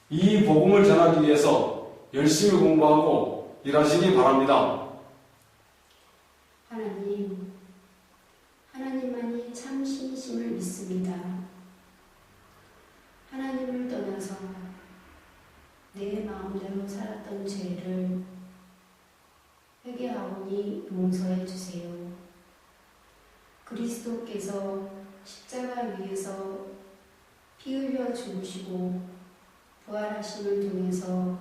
U: 이 복음을 전하기 위해서 열심히 공부하고 일하시기 바랍니다.
H: 하나님만이 참 신이심을 믿습니다. 하나님을 떠나서 내 마음대로 살았던 죄를 회개하오니 용서해 주세요. 그리스도께서 십자가 위에서 피 흘려 죽으시고 부활하심을 통해서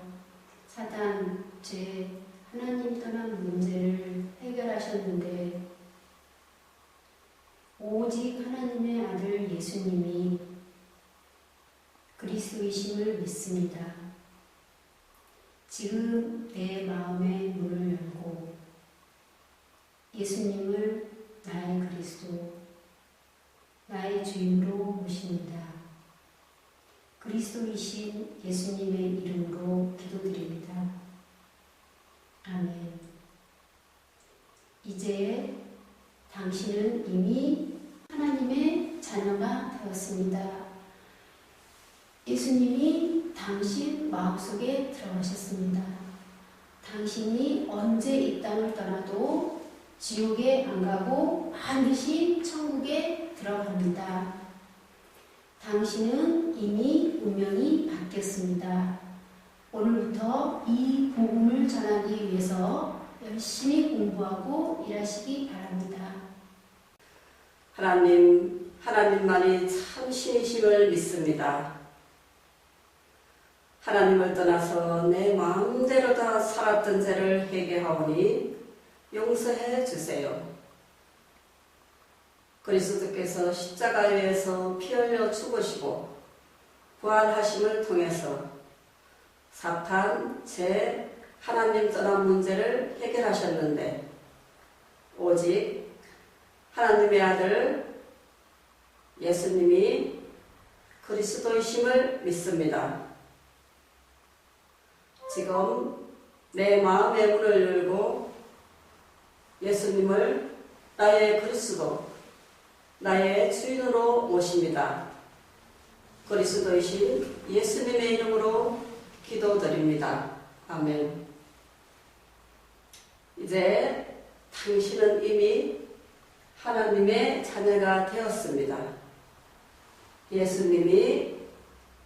H: 사단, 죄, 하나님 떠난 문제를 해결하셨는데 오직 하나님의 아들 예수님이 그리스도이심을 믿습니다. 지금 내 마음의 문을 열고 예수님을 나의 그리스도, 나의 주인으로 모십니다. 그리스도이신 예수님의 이름으로 기도드립니다. 아멘. 이제 당신은 이미 하나님의 자녀가 되었습니다. 예수님이 당신 마음속에 들어가셨습니다. 당신이 언제 이 땅을 떠나도 지옥에 안 가고 반드시 천국에 들어갑니다. 당신은 이미 운명이 바뀌었습니다. 오늘부터 이 복음을 전하기 위해서 열심히 공부하고 일하시기 바랍니다.
A: 하나님만이 참 신이심을 믿습니다. 하나님을 떠나서 내 마음대로 다 살았던 죄를 회개하오니 용서해 주세요. 그리스도께서 십자가에서 피 흘려 죽으시고 부활하심을 통해서 사탄, 죄, 하나님 떠난 문제를 해결하셨는데 오직 하나님의 아들 예수님이 그리스도이심을 믿습니다. 지금 내 마음의 문을 열고 예수님을 나의 그리스도, 나의 주인으로 모십니다. 그리스도이신 예수님의 이름으로 기도드립니다. 아멘. 이제 당신은 이미 하나님의 자녀가 되었습니다. 예수님이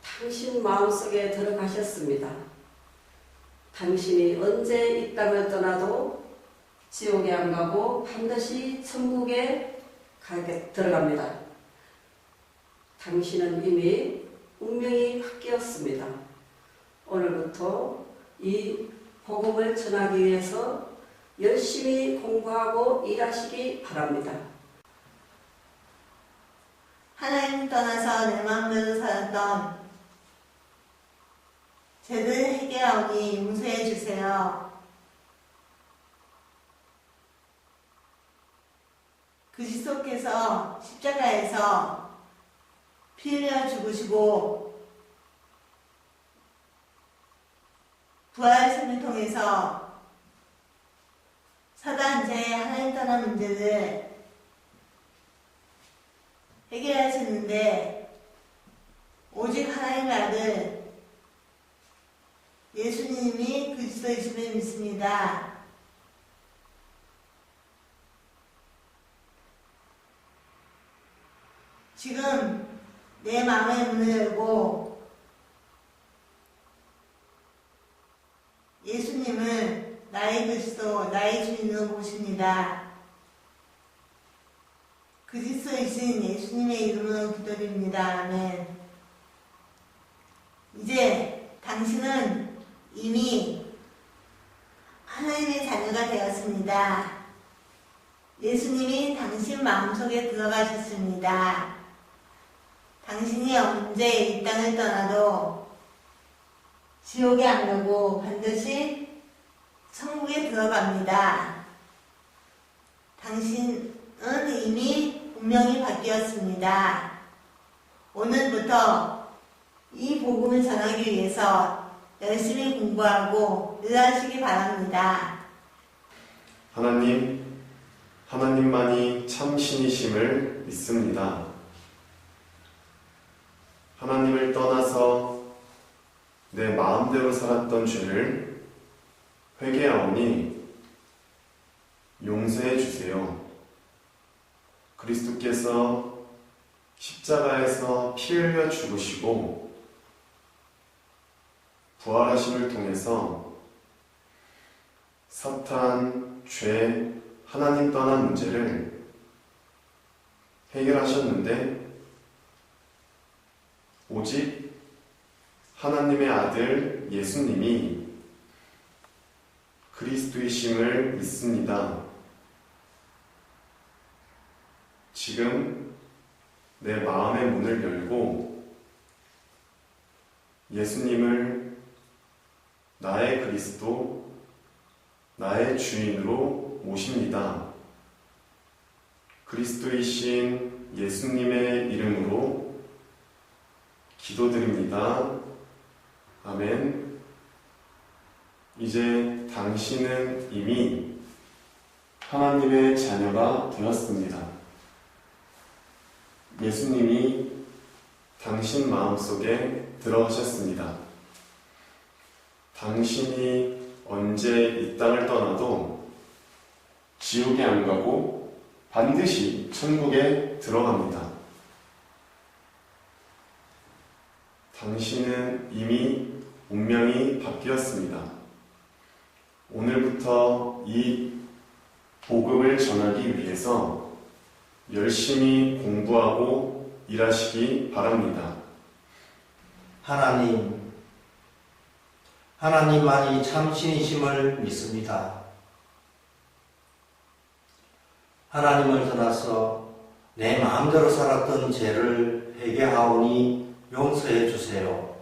A: 당신 마음속에 들어가셨습니다. 당신이 언제 이 땅을 떠나도 지옥에 안 가고 반드시 천국에 들어갑니다. 당신은 이미 운명이 바뀌었습니다. 오늘부터 이 복음을 전하기 위해서 열심히 공부하고 일하시기 바랍니다.
V: 하나님 떠나서 내 마음대로 살았던 죄를 회개하오니 용서해 주세요. 그리스도께서 십자가에서 피 흘려 죽으시고 부활하심을 통해서 사단, 죄, 하나님 떠난 문제를 해결하셨는데 오직 하나님의 아들 예수님이 그리스도이심을 믿습니다. 지금 내 마음의 문을 열고 예수님을 나의 그리스도, 나의 주인으로 모십니다. 그리스도이신 예수님의 이름으로 기도드립니다. 아멘. 이제 당신은 이미 하나님의 자녀가 되었습니다. 예수님이 당신 마음속에 들어가셨습니다. 당신이 언제 이 땅을 떠나도 지옥에 안 가고 반드시 천국에 들어갑니다. 당신은 이미 운명이 바뀌었습니다. 오늘부터 이 복음을 전하기 위해서 열심히 공부하고 일하시기 바랍니다.
C: 하나님만이 참 신이심을 믿습니다. 하나님을 떠나서 내 마음대로 살았던 죄를 회개하오니 용서해 주세요. 그리스도께서 십자가에서 피 흘려 죽으시고 부활하심을 통해서 사탄, 죄, 하나님 떠난 문제를 해결하셨는데 오직 하나님의 아들 예수님이 그리스도이심을 믿습니다. 지금 내 마음의 문을 열고 예수님을 나의 그리스도, 나의 주인으로 모십니다. 그리스도이신 예수님의 이름으로 기도드립니다. 아멘. 이제 당신은 이미 하나님의 자녀가 되었습니다. 예수님이 당신 마음속에 들어가셨습니다. 당신이 언제 이 땅을 떠나도 지옥에 안 가고 반드시 천국에 들어갑니다. 당신은 이미 운명이 바뀌었습니다. 오늘부터 이 복음을 전하기 위해서 열심히 공부하고 일하시기 바랍니다.
D: 하나님만이 참 신이심을 믿습니다. 하나님을 떠나서 내 마음대로 살았던 죄를 회개하오니 용서해 주세요.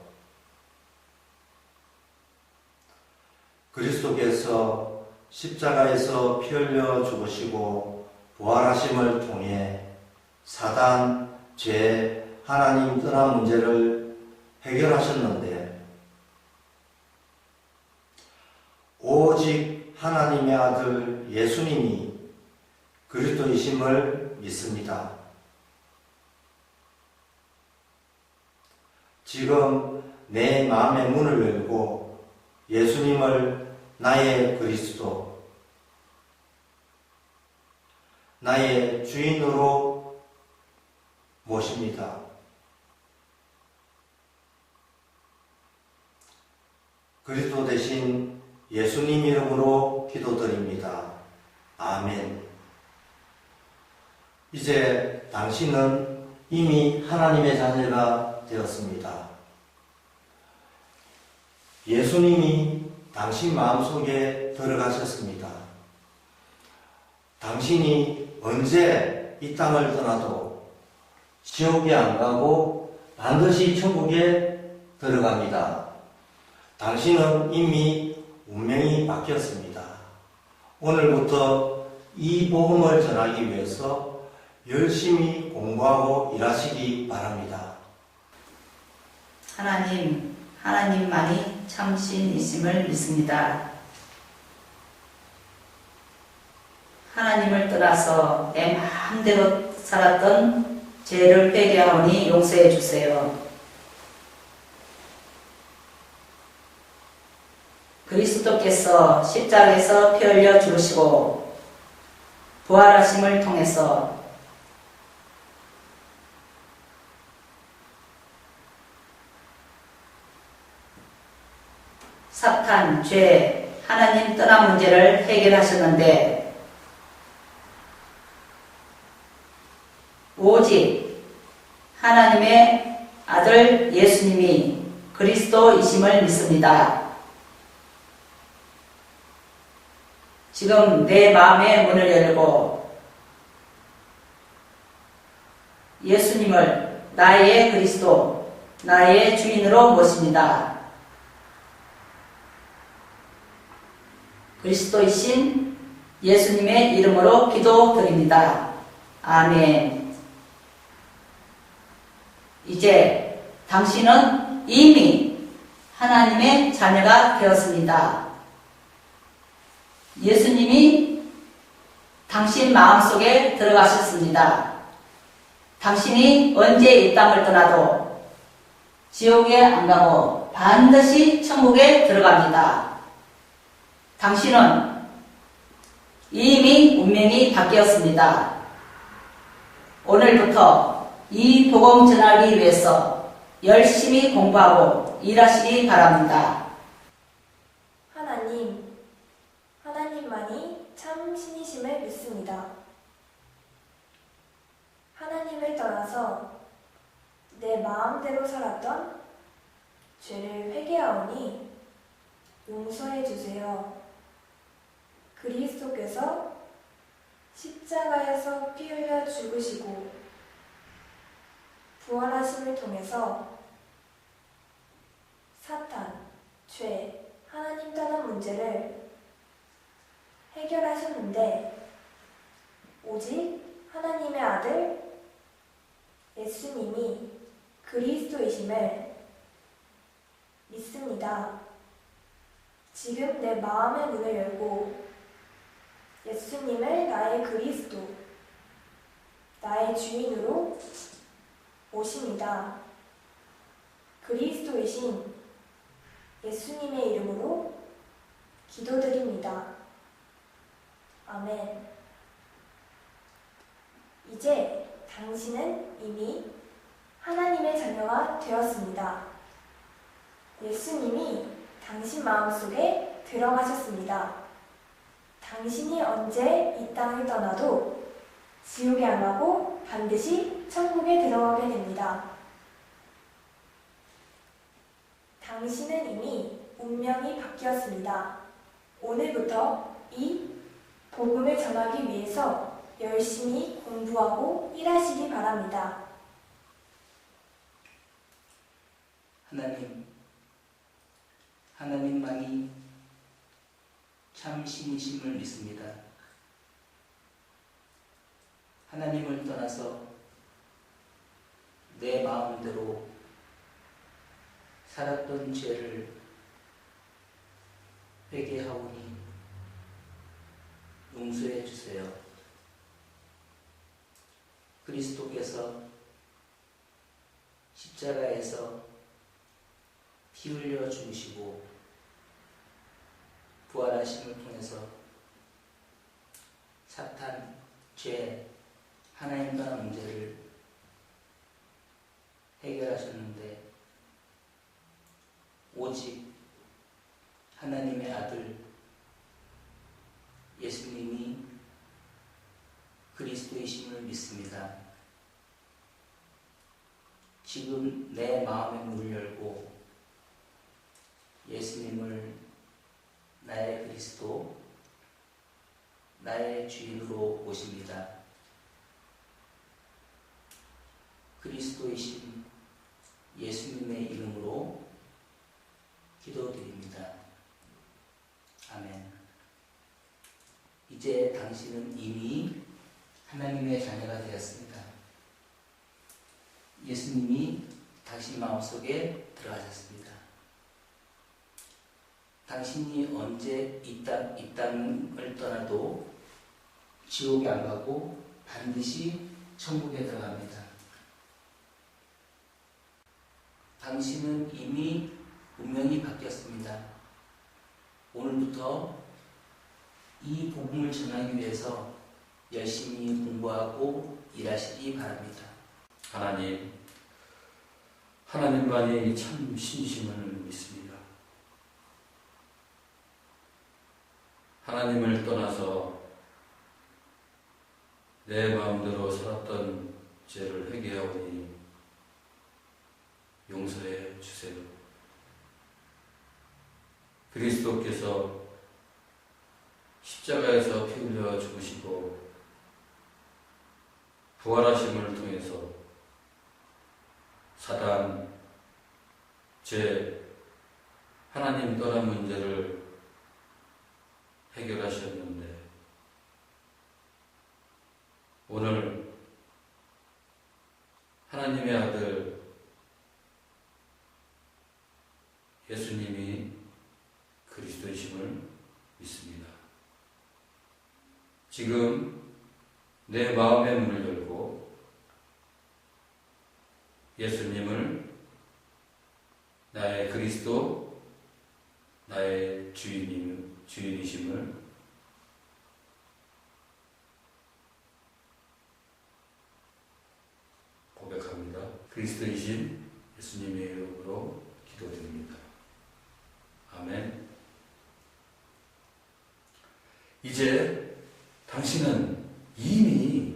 D: 그리스도께서 십자가에서 피 흘려 죽으시고 부활하심을 통해 사단, 죄, 하나님 떠난 문제를 해결하셨는데 오직 하나님의 아들 예수님이 그리스도이심을 믿습니다. 지금 내 마음의 문을 열고 예수님을 나의 그리스도, 나의 주인으로 모십니다. 그리스도 대신 예수님 이름으로 기도드립니다. 아멘. 이제 당신은 이미 하나님의 자녀가 되었습니다. 예수님이 당신 마음속에 들어가셨습니다. 당신이 언제 이 땅을 떠나도 지옥에 안 가고 반드시 천국에 들어갑니다. 당신은 이미 운명이 바뀌었습니다. 오늘부터 이 복음을 전하기 위해서 열심히 공부하고 일하시기 바랍니다.
N: 하나님만이 참 신이심을 믿습니다. 하나님을 떠나서 내 마음대로 살았던 죄를 회개하오니 용서해 주세요. 그리스도께서 십자가에서 피 흘려 죽으시고 부활하심을 통해서 사탄, 죄, 하나님 떠난 문제를 해결하셨는데 오직 하나님의 아들 예수님이 그리스도이심을 믿습니다. 지금 내 마음의 문을 열고 예수님을 나의 그리스도, 나의 주인으로 모십니다. 그리스도이신 예수님의 이름으로 기도드립니다. 아멘. 이제 당신은 이미 하나님의 자녀가 되었습니다. 예수님이 당신 마음속에 들어가셨습니다. 당신이 언제 이 땅을 떠나도 지옥에 안 가고 반드시 천국에 들어갑니다. 당신은 이미 운명이 바뀌었습니다. 오늘부터 이 복음 전하기 위해서 열심히 공부하고 일하시기 바랍니다.
F: 하나님만이 참 신이심을 믿습니다. 하나님을 떠나서 내 마음대로 살았던 죄를 회개하오니 용서해 주세요. 그리스도께서 십자가에서 피 흘려 죽으시고 부활하심을 통해서 사탄, 죄, 하나님 떠난 문제를 해결하셨는데 오직 하나님의 아들 예수님이 그리스도이심을 믿습니다. 지금 내 마음의 문을 열고 예수님을 나의 그리스도, 나의 주인으로 모십니다. 그리스도이신 예수님의 이름으로 기도드립니다. 아멘. 이제 당신은 이미 하나님의 자녀가 되었습니다. 예수님이 당신 마음속에 들어가셨습니다. 당신이 언제 이 땅을 떠나도 지옥에 안 가고 반드시 천국에 들어가게 됩니다. 당신은 이미 운명이 바뀌었습니다. 오늘부터 이 복음을 전하기 위해서 열심히 공부하고 일하시기 바랍니다.
G: 하나님만이 참 신이심을 믿습니다. 하나님을 떠나서 내 마음대로 살았던 죄를 회개하오니 용서해 주세요. 그리스도께서 십자가에서 피 흘려 죽으시고 부활하심을 통해서 사탄, 죄, 하나님 떠난 문제를 해결하셨는데 오직 하나님의 아들 예수님이 그리스도이심을 믿습니다. 지금 내 마음의 문을 열고 예수님을 나의 그리스도, 나의 주인으로 모십니다. 그리스도이신 예수님의 이름으로 기도드립니다. 아멘. 이제 당신은 이미 하나님의 자녀가 되었습니다. 예수님이 당신 마음속에 들어가셨습니다. 당신이 언제 이 땅을 떠나도 지옥에 안 가고 반드시 천국에 들어갑니다. 당신은 이미 운명이 바뀌었습니다. 오늘부터 이 복음을 전하기 위해서 열심히 공부하고 일하시기 바랍니다.
M: 하나님만이 참 신이심을 믿습니다. 하나님을 떠나서 내 마음대로 살았던 죄를 회개하오니 용서해 주세요. 그리스도께서 십자가에서 피 흘려 죽으시고 부활하심을 통해서 사단, 죄, 하나님 떠난 문제를 해결하셨는데 오늘 하나님의 아들 지금 내 마음의 문을 열고 예수님을 나의 그리스도, 나의 주인이심을 고백합니다. 그리스도이신 예수님의 이름으로 기도드립니다. 아멘. 이제 당신은 이미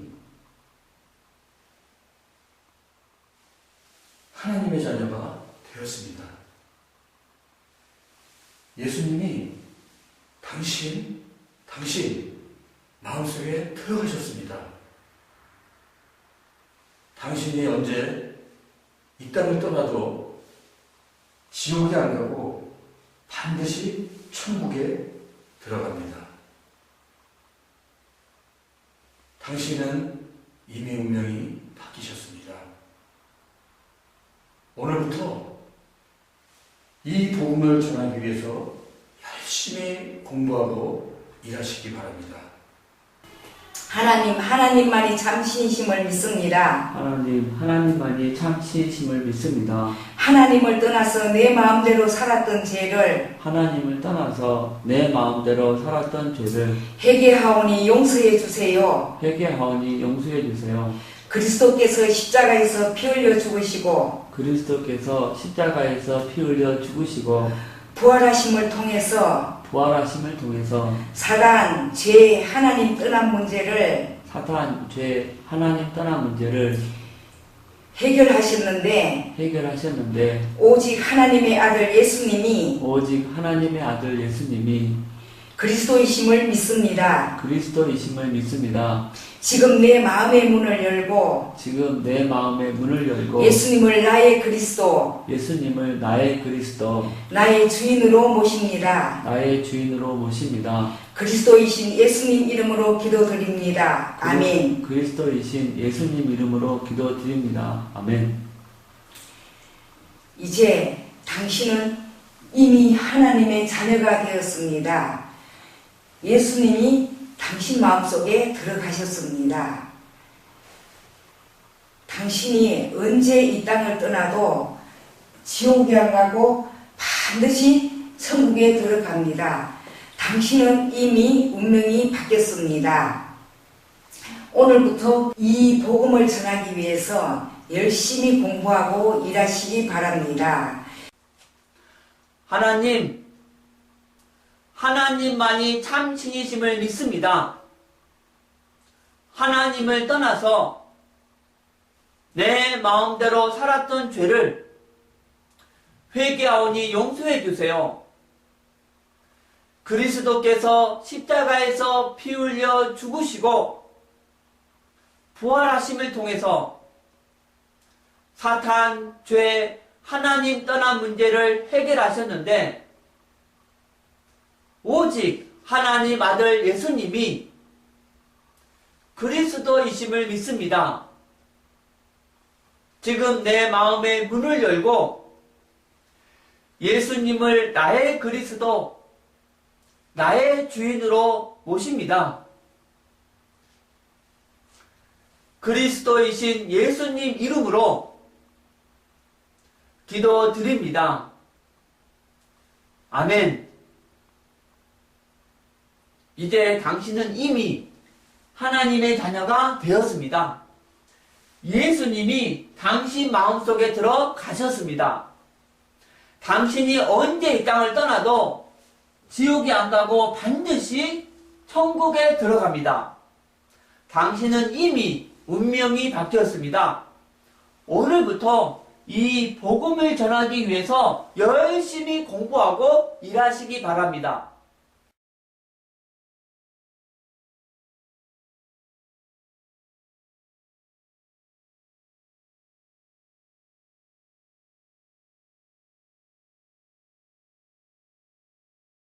M: 하나님의 자녀가 되었습니다. 예수님이 당신 마음속에 들어가셨습니다. 당신이 언제 이 땅을 떠나도 지옥에 안 가고 반드시 천국에 들어갑니다. 당신은 이미 운명이 바뀌셨습니다. 오늘부터 이 복음을 전하기 위해서 열심히 공부하고 일하시기 바랍니다.
E: 하나님만이 참 신심을 믿습니다.
G: 하나님만이 참 신심을 믿습니다.
E: 하나님을 떠나서 내 마음대로 살았던 죄를 회개하오니 용서해 주세요. 그리스도께서 십자가에서 피 흘려 죽으시고 부활하심을 통해서 사단, 죄, 하나님 떠난 문제를 해결하셨는데 오직 하나님의 아들 예수님이 그리스도이심을 믿습니다. 지금 내 마음의 문을 열고 예수님을 나의 그리스도, 나의 주인으로 모십니다. 그리스도이신 예수님 이름으로 기도드립니다. 아멘.
G: 아멘.
E: 이제 당신은 이미 하나님의 자녀가 되었습니다. 예수님이 당신 마음속에 들어가셨습니다. 당신이 언제 이 땅을 떠나도 지옥에 안 가고 반드시 천국에 들어갑니다. 당신은 이미 운명이 바뀌었습니다. 오늘부터 이 복음을 전하기 위해서 열심히 공부하고 일하시기 바랍니다.
D: 하나님만이 참 신이심을 믿습니다. 하나님을 떠나서 내 마음대로 살았던 죄를 회개하오니 용서해 주세요. 그리스도께서 십자가에서 피 흘려 죽으시고 부활하심을 통해서 사탄, 죄, 하나님 떠난 문제를 해결하셨는데 오직 하나님 아들 예수님이 그리스도이심을 믿습니다. 지금 내 마음의 문을 열고 예수님을 나의 그리스도, 나의 주인으로 모십니다. 그리스도이신 예수님 이름으로 기도드립니다. 아멘. 이제 당신은 이미 하나님의 자녀가 되었습니다. 예수님이 당신 마음속에 들어가셨습니다. 당신이 언제 이 땅을 떠나도 지옥에 안 가고 반드시 천국에 들어갑니다. 당신은 이미 운명이 바뀌었습니다. 오늘부터 이 복음을 전하기 위해서 열심히 공부하고 일하시기 바랍니다.